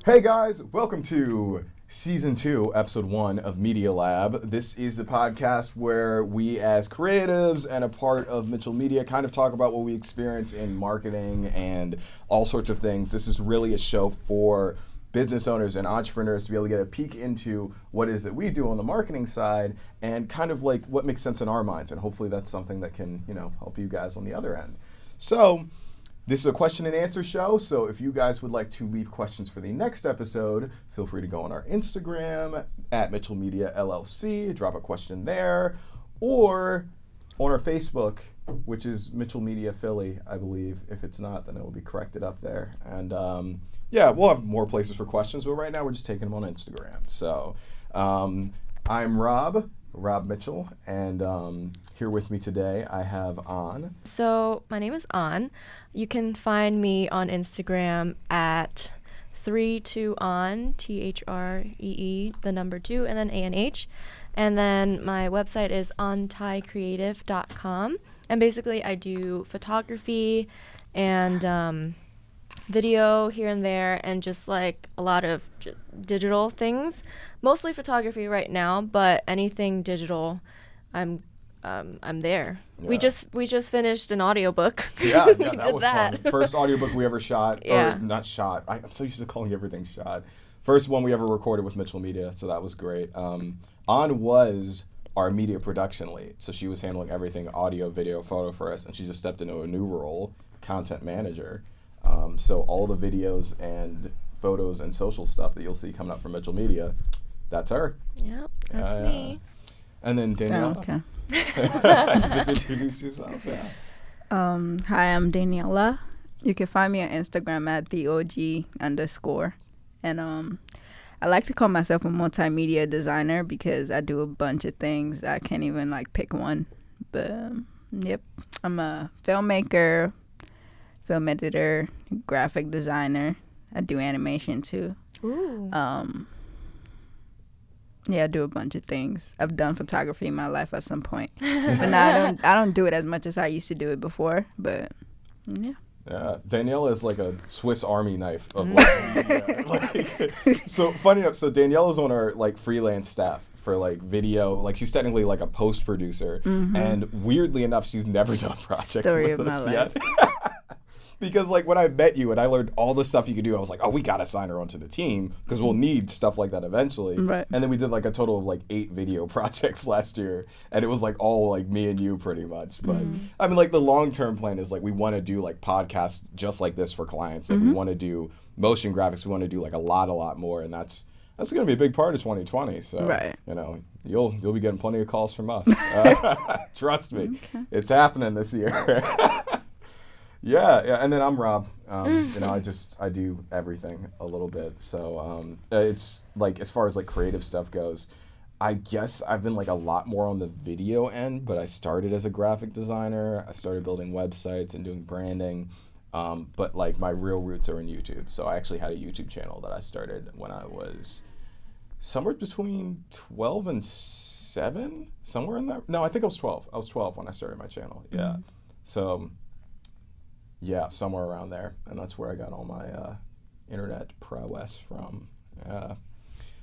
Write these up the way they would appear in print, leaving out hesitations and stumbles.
Hey guys, welcome to Season 2, Episode 1 of Media Lab. This is a podcast where we as creatives and a part of Mitchell Media kind of talk about what we experience in marketing and all sorts of things. This is really a show for business owners and entrepreneurs to be able to get a peek into what it is that we do on the marketing side and kind of like what makes sense in our minds. And hopefully that's something that can, help you guys on the other end. So, this is a question and answer show, so if you guys would like to leave questions for the next episode, feel free to go on our Instagram, at Mitchell Media LLC, drop a question there, or on our Facebook, which is Mitchell Media Philly, I believe. If it's not, then it will be corrected up there. And we'll have more places for questions, but right now we're just taking them on Instagram. So I'm Rob Mitchell, and here with me today I have An. So my name is An. You can find me on Instagram at 32an, THREE, the number 2, and then ANH. And then my website is anthaicreative.com. And basically I do photography and video here and there, and just like a lot of digital things. Mostly photography right now, but anything digital, I'm there. Yeah. We just finished an audiobook. Yeah, that was that. fun. First audiobook we ever shot, Yeah. or not shot. I'm so used to calling everything shot. First one we ever recorded with Mitchell Media, so that was great. An was our media production lead, so she was handling everything audio, video, photo for us, and she just stepped into a new role, content manager. So all the videos and photos and social stuff that you'll see coming up from Mitchell Media, that's her. Yep, that's me. And then Daniella. Oh, okay. Just introduce yourself. Yeah. Hi, I'm Daniella. You can find me on Instagram at @theog_. And I like to call myself a multimedia designer because I do a bunch of things. I can't even pick one. But yep, I'm a filmmaker, film editor, graphic designer. I do animation too. Ooh. Yeah, I do a bunch of things. I've done photography in my life at some point, but now I don't do it as much as I used to do it before. But yeah. Yeah, Daniela is like a Swiss Army knife of media. So funny enough, so Daniela's on our freelance staff for video. She's technically a post producer, and weirdly enough, she's never done a project Story with of us my yet. life. Because when I met you and I learned all the stuff you could do, I was like, oh, we gotta sign her onto the team because we'll need stuff like that eventually. Right. And then we did a total of 8 video projects last year, and it was all me and you pretty much. But I mean, the long term plan is we want to do podcasts just like this for clients. We want to do motion graphics. We want to do a lot more, and that's going to be a big part of 2020. So right. You'll be getting plenty of calls from us. Trust me, It's happening this year. Yeah, and then I'm Rob. I do everything a little bit. So it's as far as creative stuff goes, I guess I've been a lot more on the video end, but I started as a graphic designer. I started building websites and doing branding. But my real roots are in YouTube. So I actually had a YouTube channel that I started when I was somewhere between 12 and 7, somewhere in there. No, I think I was 12. I was 12 when I started my channel. Yeah. So yeah, somewhere around there, and that's where I got all my internet prowess from.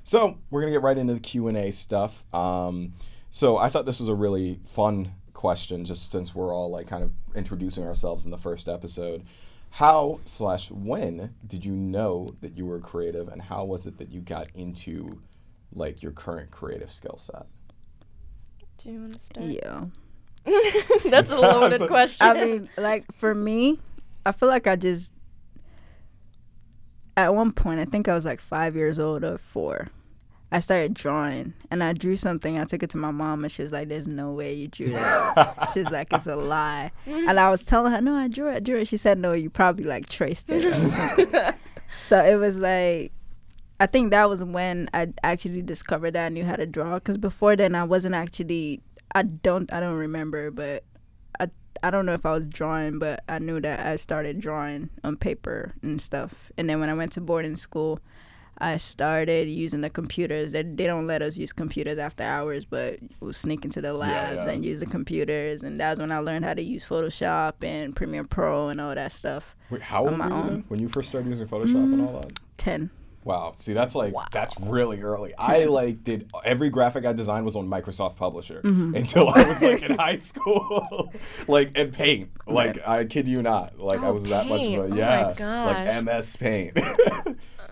So we're gonna get right into the Q&A stuff. So I thought this was a really fun question, just since we're all kind of introducing ourselves in the first episode. How/when did you know that you were creative, and how was it that you got into your current creative skill set? Do you want to start? Yeah. That's a loaded question. I mean, for me, I feel like at one point, I think I was 5 years old or 4. I started drawing, and I drew something. I took it to my mom, and she was like, "There's no way you drew that." She's like, "It's a lie." And I was telling her, "No, I drew it. She said, "No, you probably traced it or something." So it was I think that was when I actually discovered that I knew how to draw. Because before then, I wasn't actually. I don't remember, but I don't know if I was drawing, but I knew that I started drawing on paper and stuff. And then when I went to boarding school, I started using the computers. They don't let us use computers after hours, but we'll sneak into the labs and use the computers. And that's when I learned how to use Photoshop and Premiere Pro and all that stuff. Wait, how old were you then when you first started using Photoshop and all that? 10. Wow. See, that's that's really early. I did every graphic I designed was on Microsoft Publisher until I was in high school, and Paint. I kid you not. I was that much of a my gosh. MS Paint.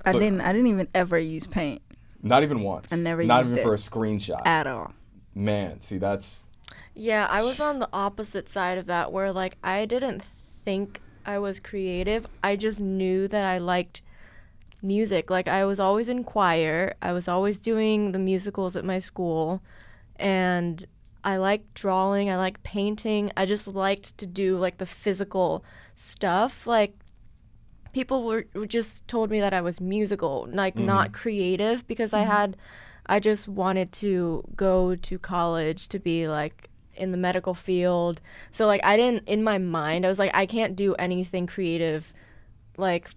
I didn't even ever use Paint. Not even once. I never Not used even it for a screenshot. at all. Man, see, that's. Yeah, I was on the opposite side of that where I didn't think I was creative. I just knew that I liked music. I was always in choir. I was always doing the musicals at my school, and I liked drawing. I liked painting. I just liked to do the physical stuff. People were just told me that I was musical, not creative, because I just wanted to go to college to be in the medical field. So I didn't, in my mind, I was I can't do anything creative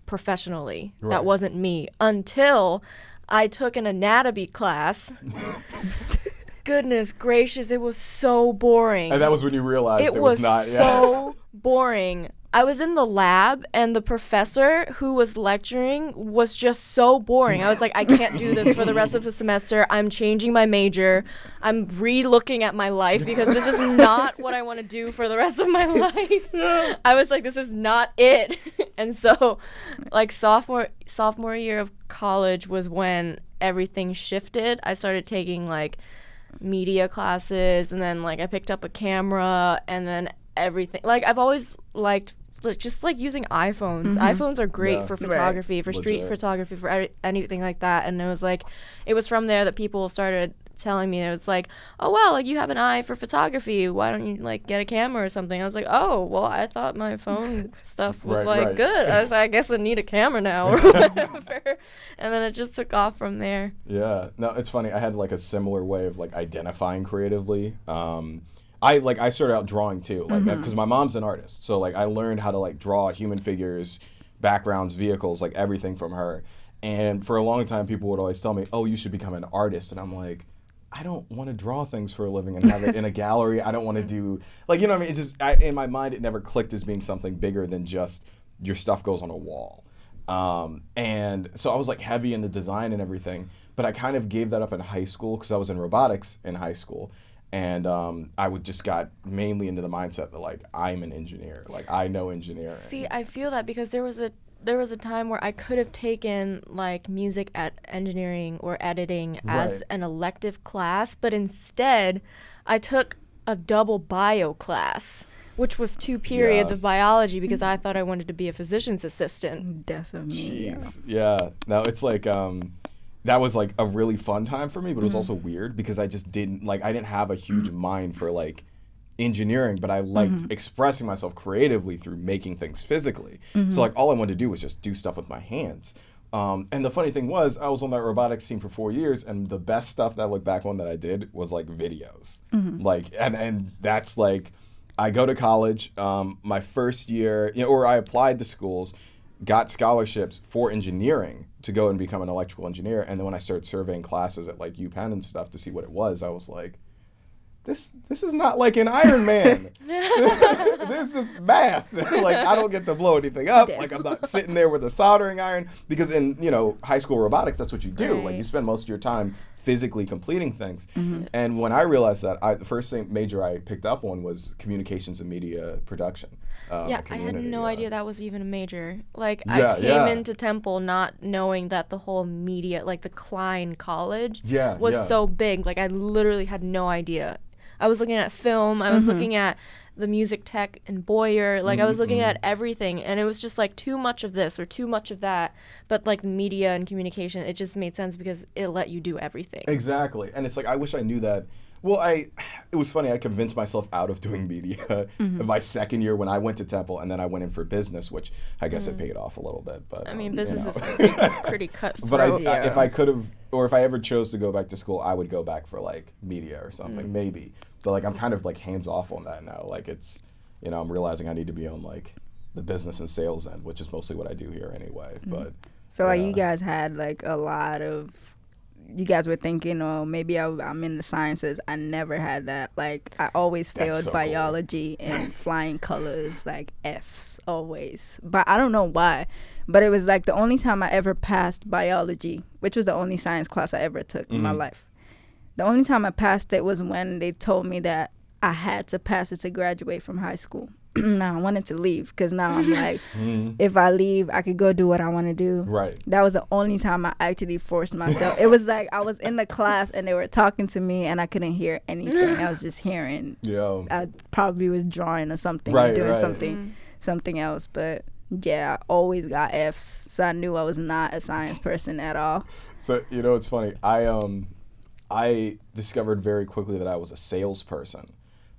professionally. Right. That wasn't me until I took an anatomy class. Goodness gracious, it was so boring. And that was when you realized it was not. Yeah. So boring. I was in the lab, and the professor who was lecturing was just so boring. I was I can't do this for the rest of the semester. I'm changing my major. I'm re-looking at my life because this is not what I want to do for the rest of my life. I was this is not it. And so, sophomore year of college was when everything shifted. I started taking media classes, and then I picked up a camera, and then everything. I've always liked just using iPhones. iPhones are great for photography, for street photography, for anything like that. And it was from there that people started telling me, it was oh wow, you have an eye for photography, why don't you get a camera or something. I was oh well, I thought my phone stuff was good. I was I guess I need a camera now or whatever. And then it just took off from there. Yeah, no, it's funny, I had a similar way of identifying creatively. I started out drawing too, because my mom's an artist. So I learned how to draw human figures, backgrounds, vehicles, everything from her. And for a long time, people would always tell me, "Oh, you should become an artist." And I'm I don't want to draw things for a living and have it in a gallery. I don't want to do you know what I mean? It just in my mind, it never clicked as being something bigger than just your stuff goes on a wall. And so I was heavy into design and everything, but I kind of gave that up in high school because I was in robotics in high school. And I just got mainly into the mindset that I'm an engineer, I know engineering. See, I feel that because there was a time where I could have taken music engineering or editing as an elective class, but instead I took a double bio class, which was 2 periods of biology because I thought I wanted to be a physician's assistant. That's amazing. Jeez. Yeah. No, it's that was a really fun time for me, but it was also weird because I just didn't I didn't have a huge mind for engineering, but I liked expressing myself creatively through making things physically. So all I wanted to do was just do stuff with my hands. And the funny thing was, I was on that robotics team for 4 years, and the best stuff that I look back on that I did was videos. And that's I go to college, my first year, or I applied to schools, got scholarships for engineering to go and become an electrical engineer. And then when I started surveying classes at UPenn and stuff to see what it was, I was this is not an Iron Man. This is math. I don't get to blow anything up. I'm not sitting there with a soldering iron, because in high school robotics, that's what you do. Right. You spend most of your time physically completing things. And when I realized that, the first major I picked up on was communications and media production. I had no idea that was even a major. I came into Temple not knowing that the whole media, the Klein College, was so big. I literally had no idea. I was looking at film. I was looking at the music tech and Boyer. I was looking at everything, and it was just too much of this or too much of that. But media and communication, it just made sense because it let you do everything. Exactly. And it's I wish I knew that. Well, it was funny. I convinced myself out of doing media in my second year when I went to Temple, and then I went in for business, which I guess it paid off a little bit. But business is pretty cutthroat. But if I could have, or if I ever chose to go back to school, I would go back for media or something, maybe. But I'm kind of hands off on that now. It's, I'm realizing I need to be on the business and sales end, which is mostly what I do here anyway. But I feel you guys had a lot of you guys were thinking, oh, maybe I'm in the sciences. I never had that. Like, I always failed so biology and flying colors, like F's always. But I don't know why. But it was like the only time I ever passed biology, which was the only science class I ever took in my life. The only time I passed it was when they told me that I had to pass it to graduate from high school. Now I wanted to leave because now I'm like, if I leave, I could go do what I want to do. Right. That was the only time I actually forced myself. It was like I was in the class and they were talking to me and I couldn't hear anything. I was just hearing. I probably was drawing or something, or doing something else. But yeah, I always got F's, so I knew I was not a science person at all. So it's funny. I discovered very quickly that I was a salesperson,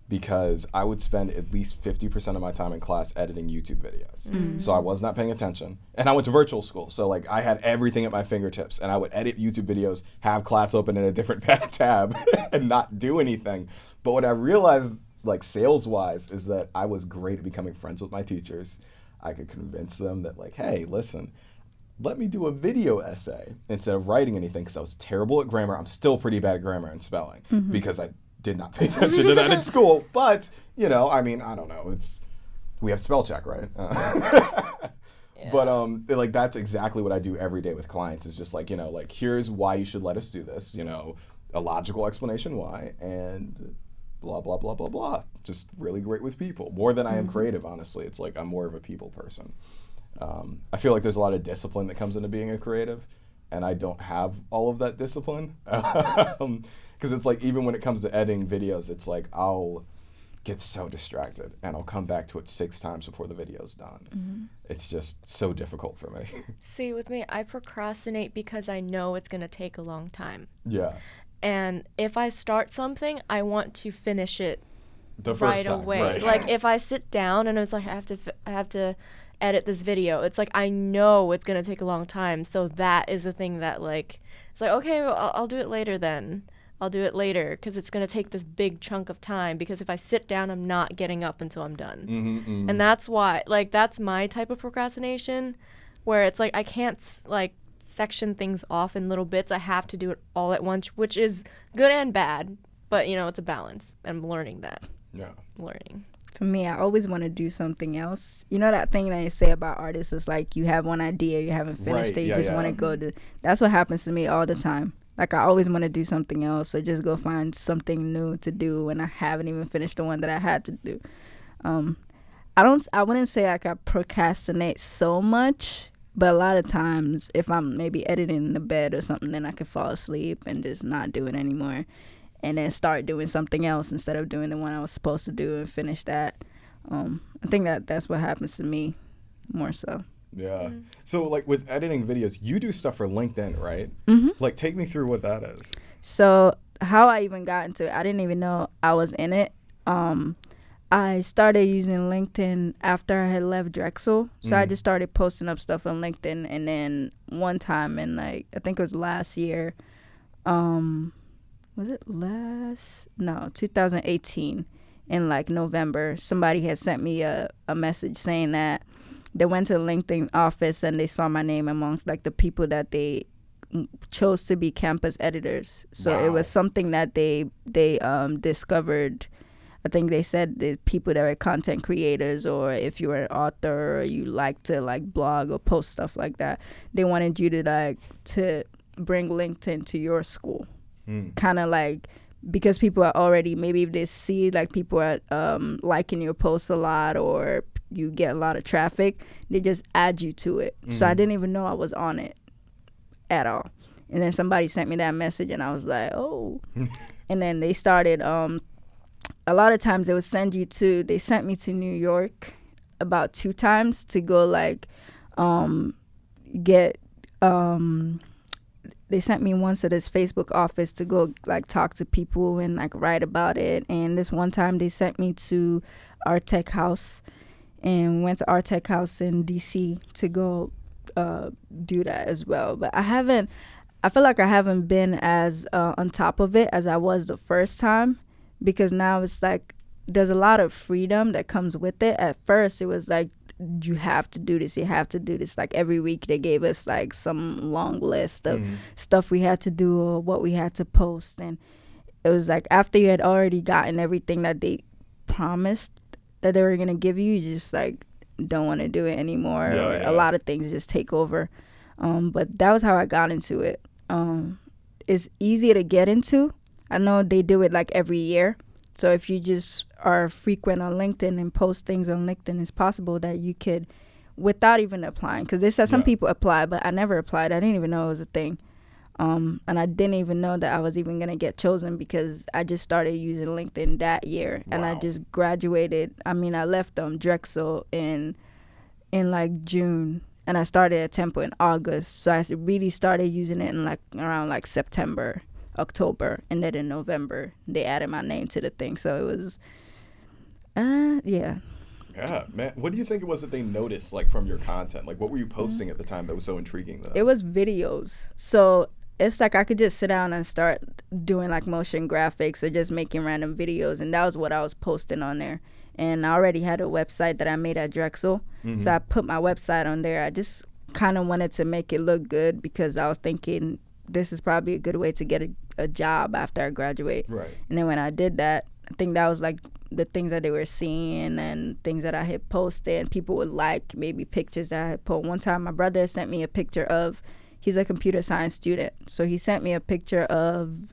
because I would spend at least 50% of my time in class editing YouTube videos. So I was not paying attention. And I went to virtual school, so like I had everything at my fingertips, and I would edit YouTube videos, have class open in a different tab, and not do anything. But what I realized, like sales-wise, is that I was great at becoming friends with my teachers. I could convince them that like, hey, listen, let me do a video essay instead of writing anything, because I was terrible at grammar. I'm still pretty bad at grammar and spelling because I did not pay attention to that in school. But, I mean, I don't know. We have spell check, right? But like that's exactly what I do every day with clients, is just like, like here's why you should let us do this, a logical explanation why, and blah, blah, blah, blah, blah. Just really great with people. More than I am creative, honestly. It's like I'm more of a people person. I feel like there's a lot of discipline that comes into being a creative, and I don't have all of that discipline. Because it's like, even when it comes to editing videos, it's like I'll get so distracted and I'll come back to it 6 times before the video's done. It's just so difficult for me. See, with me, I procrastinate because I know it's going to take a long time. Yeah. And if I start something, I want to finish it the first right time, away. Right. Like if I sit down and it's like I have to edit this video, it's like I know it's going to take a long time. So that is the thing that like, it's like, okay, well, I'll do it later then. I'll do it later because it's going to take this big chunk of time, because if I sit down, I'm not getting up until I'm done. And that's why, like, that's my type of procrastination, where it's like I can't, like, section things off in little bits. I have to do it all at once, which is good and bad, but, it's a balance. I'm learning that. Yeah. For me, I always want to do something else. You know that thing that you say about artists is like you have one idea, you haven't finished it, you just want to go to. That's what happens to me all the time. Like I always want to do something else, or just go find something new to do when I haven't even finished the one that I had to do. I wouldn't say like I procrastinate so much, but a lot of times if I'm maybe editing in the bed or something, then I could fall asleep and just not do it anymore, and then start doing something else instead of doing the one I was supposed to do and finish that. I think that's what happens to me more so. Yeah. So like with editing videos, you do stuff for LinkedIn, right? Like take me through what that is. So how I even got into it, I didn't even know I was in it. I started using LinkedIn after I had left Drexel. So I just started posting up stuff on LinkedIn, and then one time in like, I think it was last year, was it 2018 in like November, somebody had sent me a message saying that they went to the LinkedIn office and they saw my name amongst like the people that they chose to be campus editors. So it was something that they discovered. I think they said the people that were content creators, or if you were an author or you like to like blog or post stuff like that, they wanted you to bring LinkedIn to your school. Kind of like, because people are already, maybe if they see like people are liking your posts a lot, or you get a lot of traffic, they just add you to it. So I didn't even know I was on it at all. And then somebody sent me that message and I was like, oh. And then they started, a lot of times they sent me to New York about 2 times to go like they sent me once to this Facebook office to go like talk to people and like write about it. And this one time they sent me to our tech house, and went to our tech house in DC to go do that as well. But I feel like I haven't been as on top of it as I was the first time, because now it's like there's a lot of freedom that comes with it. At first it was like you have to do this, you have to do this. Like every week they gave us like some long list of stuff we had to do or what we had to post. And it was like after you had already gotten everything that they promised that they were going to give you, you just like don't want to do it anymore. A lot of things just take over. But that was how I got into it. It's easy to get into. I know they do it like every year. So if you just are frequent on LinkedIn and post things on LinkedIn, it's possible that you could, without even applying, because they said some people apply, but I never applied. I didn't even know it was a thing. And I didn't even know that I was even going to get chosen because I just started using LinkedIn that year. And I just graduated. I mean, I left Drexel in like June, and I started at Temple in August. So I really started using it in like around like September, October, and then in November they added my name to the thing. So it was yeah, man. What do you think it was that they noticed, like, from your content? Like, what were you posting at the time that was so intriguing to them? It was videos. So it's like I could just sit down and start doing like motion graphics or just making random videos, and that was what I was posting on there. And I already had a website that I made at Drexel, so I put my website on there. I just kind of wanted to make it look good because I was thinking this is probably a good way to get a job after I graduate. Right. And then when I did that, I think that was like the things that they were seeing and things that I had posted, and people would like maybe pictures that I had put. One time my brother sent me a picture of, he's a computer science student, so he sent me a picture of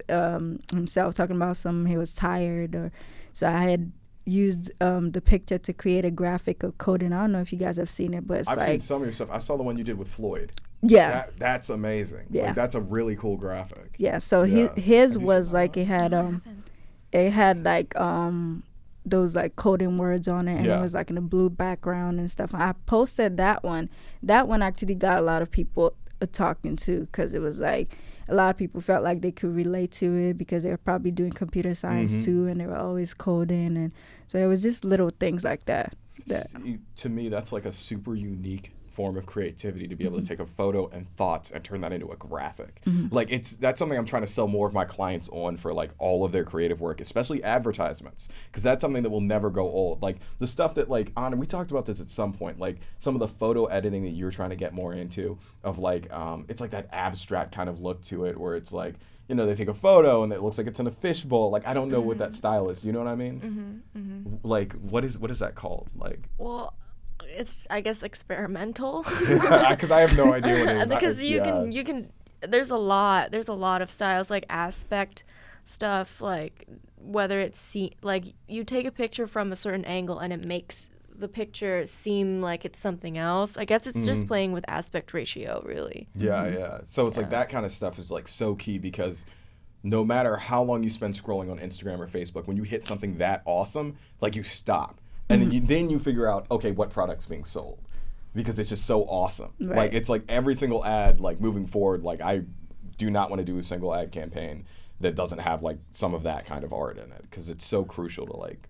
himself talking about something, he was tired, or so I had used the picture to create a graphic of coding. I don't know if you guys have seen it, but it's I've like, seen some of your stuff. I saw the one you did with Floyd. Yeah. That's amazing. Yeah. Like, that's a really cool graphic. Yeah, so his was like, it had like those like coding words on it, and it was like in a blue background and stuff. I posted that one. That one actually got a lot of people talking to, because it was like a lot of people felt like they could relate to it because they were probably doing computer science too, and they were always coding, and so it was just little things like that. To me, that's like a super unique form of creativity, to be able to take a photo and thoughts and turn that into a graphic. Like, that's something I'm trying to sell more of my clients on for like all of their creative work, especially advertisements, because that's something that will never go old. Like the stuff that, like, Anna, we talked about this at some point, like some of the photo editing that you're trying to get more into, of like it's like that abstract kind of look to it, where it's like, you know, they take a photo and it looks like it's in a fishbowl. Like, I don't know what that style is. You know what I mean? Like, what is that called? Like, well, it's, I guess, experimental. Because I have no idea what it is. Because you can there's a lot of styles, like aspect stuff, like whether it's like you take a picture from a certain angle and it makes the picture seem like it's something else. I guess it's just playing with aspect ratio, really. Yeah. So it's like that kind of stuff is like so key, because no matter how long you spend scrolling on Instagram or Facebook, when you hit something that awesome, like, you stop. And then you figure out, okay, what product's being sold, because it's just so awesome. Right. Like, it's like every single ad, like, moving forward, like, I do not want to do a single ad campaign that doesn't have like some of that kind of art in it, because it's so crucial to like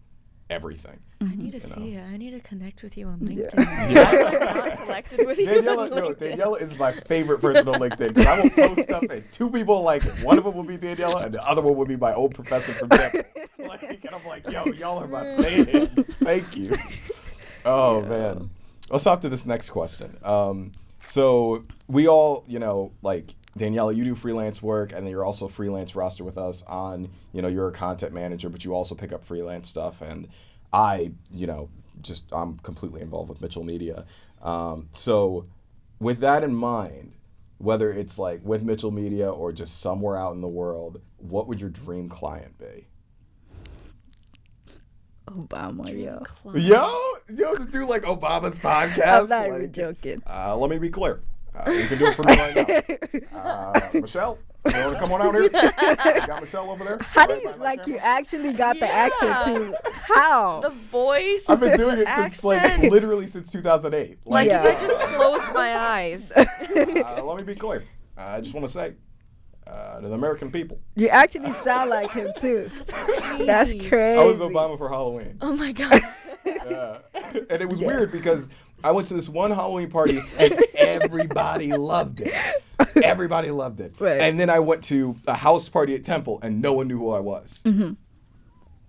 everything. I need to see it. I need to connect with you on LinkedIn. Yeah. I'm not connected with you Daniela, on LinkedIn. Daniela is my favorite person on LinkedIn, because I will post stuff and two people like it. One of them will be Daniela and the other one will be my old professor from Temple. Like, and I'm like, yo, y'all are my fans. Thank you. Oh, man. Let's hop to this next question. So we all, you know, like, Daniela, you do freelance work, and then you're also freelance roster with us on, you know, you're a content manager, but you also pick up freelance stuff. And I, you know, I'm completely involved with Mitchell Media. So with that in mind, whether it's like with Mitchell Media or just somewhere out in the world, what would your dream client be? Obama, yo. Yo, to do like Obama's podcast? I'm not like, even joking. Let me be clear. You can do it for me right now. Michelle, you want to come on out here? You got Michelle over there? How do you, like, you actually got the accent too? How? The voice. I've been doing it accent. since, like, literally since 2008. Like, Yeah. if I just closed my eyes. Let me be clear. I just want to say, to the American people, You actually sound like him too. Crazy. That's crazy. I was Obama for Halloween. Oh my God. And it was weird because I went to this one Halloween party and everybody loved it. Everybody loved it. Right. And then I went to a house party at Temple and no one knew who I was,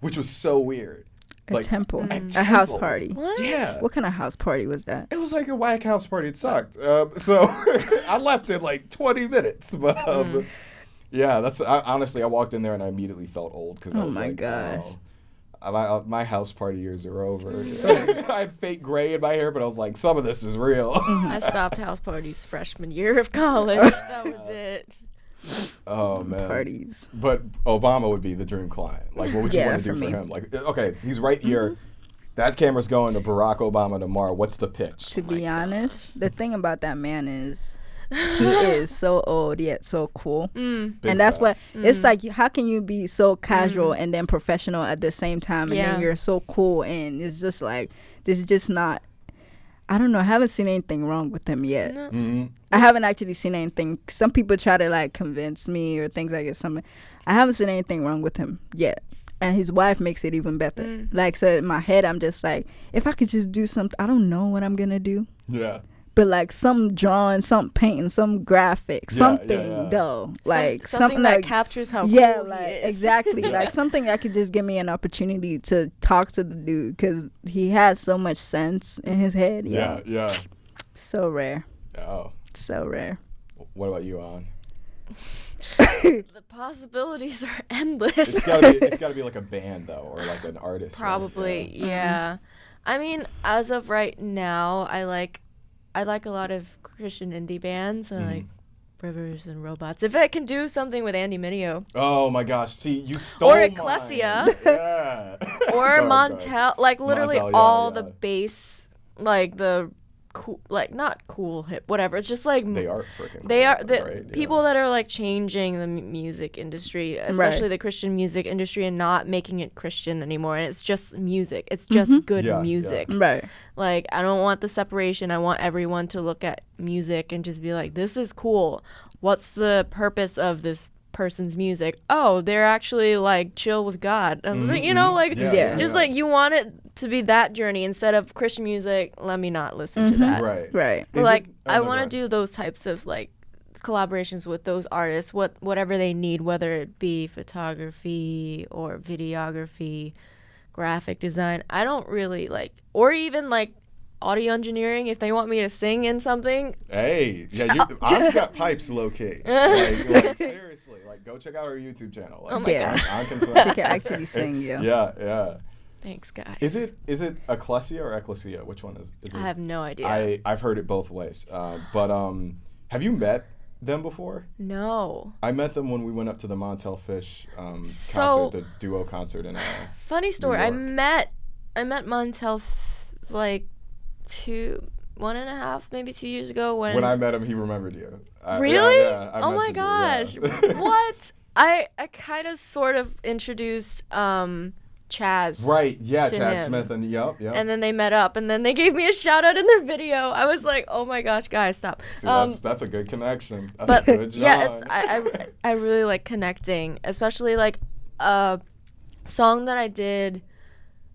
which was so weird. A temple. A A house temple. party. What? Yeah. What kind of house party was that? It was like a whack house party. It sucked. So I left in like 20 minutes. But yeah, honestly, I walked in there and I immediately felt old because I Oh was my like, gosh. my house party years are over. I had fake gray in my hair, but I was like, some of this is real. I stopped house parties freshman year of college. That was it. Oh man, Parties. But Obama would be the dream client. Like, what would you Yeah, want to do for for me. him? Like, okay, he's right here. That camera's going to Barack Obama tomorrow. What's the pitch? To be honest, the thing about that man is he is so old yet so cool. Big And that's what facts. it's like. How can you be so casual and then professional at the same time? And Yeah. then you're so cool. And it's just like, this is just not, I don't know. I haven't seen anything wrong with him yet. No. Mhm. I haven't actually seen anything. Some people try to like convince me or things like that. I haven't seen anything wrong with him yet. And his wife makes it even better. Like, so in my head, I'm just like, if I could just do something, I don't know what I'm going to do. Yeah. But like some drawing, some painting, some graphic, Yeah, something yeah. though. Like something that captures how yeah, cool like he is. exactly. Like something that could just give me an opportunity to talk to the dude because he has so much sense in his head. Yeah. Yeah. So rare. Oh. So rare. What about you, An? The possibilities are endless. It's gotta be like a band though, or like an artist. right? Probably, yeah. I mean, as of right now, I like a lot of Christian indie bands. I like Rivers and Robots. If I can do something with Andy Mineo Oh my gosh! See, you stole or mine. Ecclesia Yeah. or Go ahead. Montel, like literally Montel, yeah, all yeah. the bass, like the cool, like not cool hip, whatever. It's just like They are freaking. they cool, are the right? people Yeah. that are like changing the music industry, especially the Christian music industry, and not making it Christian anymore. And it's just music. It's just good Yeah, yeah. music. Right. Like, I don't want the separation. I want everyone to look at music and just be like, this is cool. What's the purpose of this person's music? Oh, they're actually like chill with God. I was like, you know, like Yeah. just like you want it to be that journey instead of Christian music. Let me not listen to that. Right. Right. Or, Is like, it- I no, want go to ahead. do those types of like collaborations with those artists, whatever they need, whether it be photography or videography, graphic design. I don't really like, or even like audio engineering. If they want me to sing in something, Hey, yeah, An's got pipes low key. Like seriously, like go check out her YouTube channel. Like, Oh my Yeah. God. An can sing. She can actually sing, yeah. Yeah, yeah. thanks guys. Is it Ecclesia or Ecclesia? Which one is it? I have no idea. I've heard it both ways. But have you met them before? No. I met them when we went up to the Montel Fish So- concert, the duo concert in Funny story. I York. met Montel like 1.5, maybe 2 years ago when I met him, he remembered you. Really? I Oh my mentioned you, gosh. yeah. What? I kind of sort of introduced Chaz. Right, yeah, To Chaz him. Smith and yep. And then they met up and then they gave me a shout out in their video. I was like, "Oh my gosh, guys, stop." See, that's a good connection. That's But a good job. yeah, I really like connecting, especially like a song that I did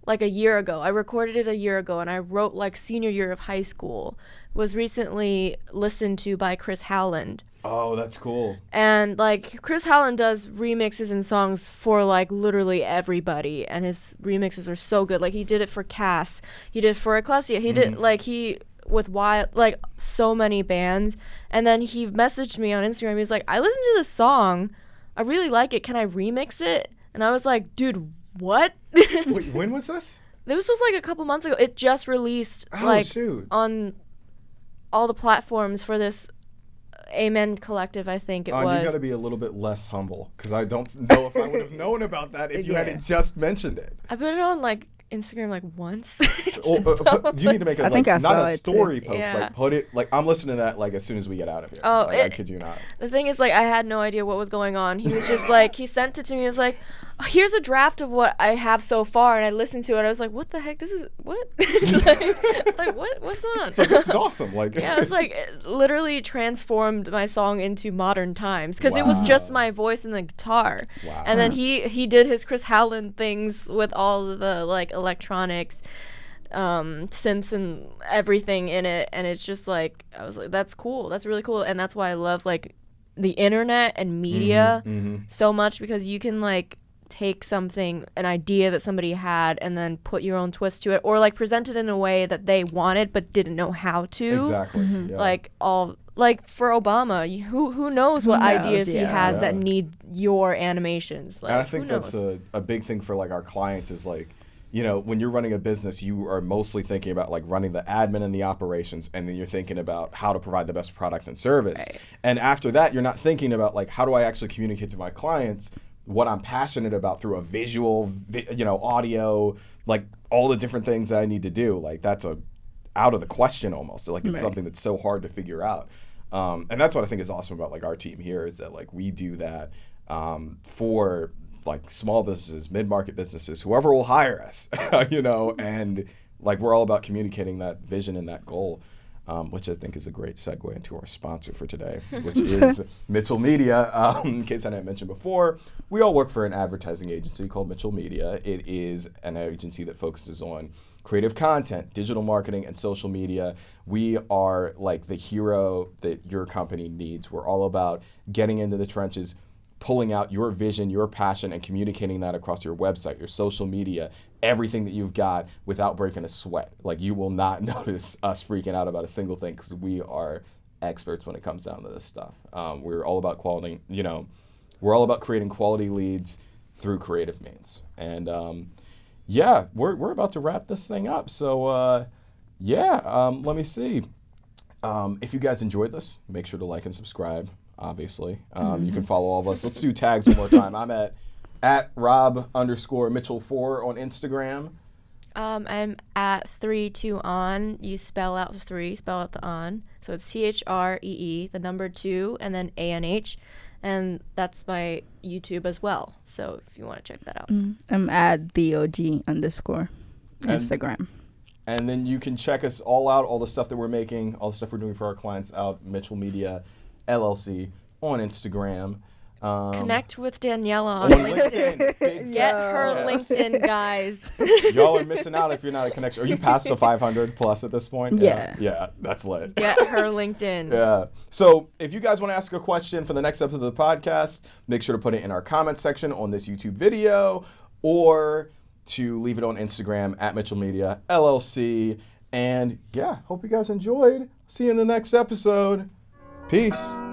like a year ago. I recorded it a year ago and I wrote like senior year of high school. Was recently listened to by Chris Howland. Oh, that's cool. And like Chris Howland does remixes and songs for like literally everybody, and his remixes are so good. Like he did it for Cass, he did it for Ecclesia, he did with Wild, like so many bands. And then he messaged me on Instagram. He was like, "I listened to this song, I really like it. Can I remix it?" And I was like, "Dude, what?" Wait, when was this? This was like a couple months ago. It just released Oh, like shoot. on all the platforms for this Amen Collective, I think it was. You got to be a little bit less humble, because I don't know if I would have known about that if you Yeah. hadn't just mentioned it. I put it on like Instagram like once. You need to make it I think I not saw a it, too. story post. Yeah. Like put it like I'm listening to that like as soon as we get out of here. Oh, like, I it- kid you not. The thing is, like, I had no idea what was going on. He was just like, he sent it to me. He was like, "Oh, here's a draft of what I have so far." And I listened to it. I was like, "What the heck? This is what? like what's going on?" It's like, this is awesome. Like Yeah, it was like it literally transformed my song into modern times because it was Wow. just my voice and the guitar. Wow. And then he did his Chris Howland things with all of the like electronics, synths and everything in it, and it's just like I was like, that's cool. That's really cool, and that's why I love like the internet and media Mhm. so much, because you can like take something, an idea that somebody had, and then put your own twist to it, or like present it in a way that they wanted but didn't know how to. Exactly. Yeah. Like for Obama, who knows what ideas he has that need your animations. Like, and I think that's a big thing for like our clients is like, you know, when you're running a business, you are mostly thinking about like running the admin and the operations, and then you're thinking about how to provide the best product and service. Right. And after that, you're not thinking about like, how do I actually communicate to my clients what I'm passionate about through a visual, audio, like all the different things that I need to do. Like that's out of the question almost. Like it's something that's so hard to figure out. And that's what I think is awesome about like our team here is that like we do that for like small businesses, mid-market businesses, whoever will hire us, and like we're all about communicating that vision and that goal, which I think is a great segue into our sponsor for today, which is Mitchell Media. In case I didn't mention before, we all work for an advertising agency called Mitchell Media. It is an agency that focuses on creative content, digital marketing, and social media. We are like the hero that your company needs. We're all about getting into the trenches, pulling out your vision, your passion, and communicating that across your website, your social media, everything that you've got without breaking a sweat. Like you will not notice us freaking out about a single thing because we are experts when it comes down to this stuff. We're all about quality, we're all about creating quality leads through creative means. And we're about to wrap this thing up. So let me see. If you guys enjoyed this, make sure to like and subscribe. Obviously, you can follow all of us. Let's do tags one more time. I'm at Rob_Mitchell4 on Instagram. I'm at 32on. You spell out the 3, spell out the on. So it's THREE, the number 2, and then ANH. And that's my YouTube as well. So if you want to check that out. I'm at TheOG_ Instagram. And then you can check us all out, all the stuff that we're making, all the stuff we're doing for our clients out, Mitchell Media LLC on Instagram. Connect with Daniela on LinkedIn. Get her LinkedIn, guys. Y'all are missing out if you're not a connection. Are you past the 500 plus at this point? Yeah, that's lit. Get her LinkedIn. Yeah. So if you guys want to ask a question for the next episode of the podcast, make sure to put it in our comment section on this YouTube video or to leave it on Instagram at Mitchell Media LLC. And hope you guys enjoyed. See you in the next episode. Peace.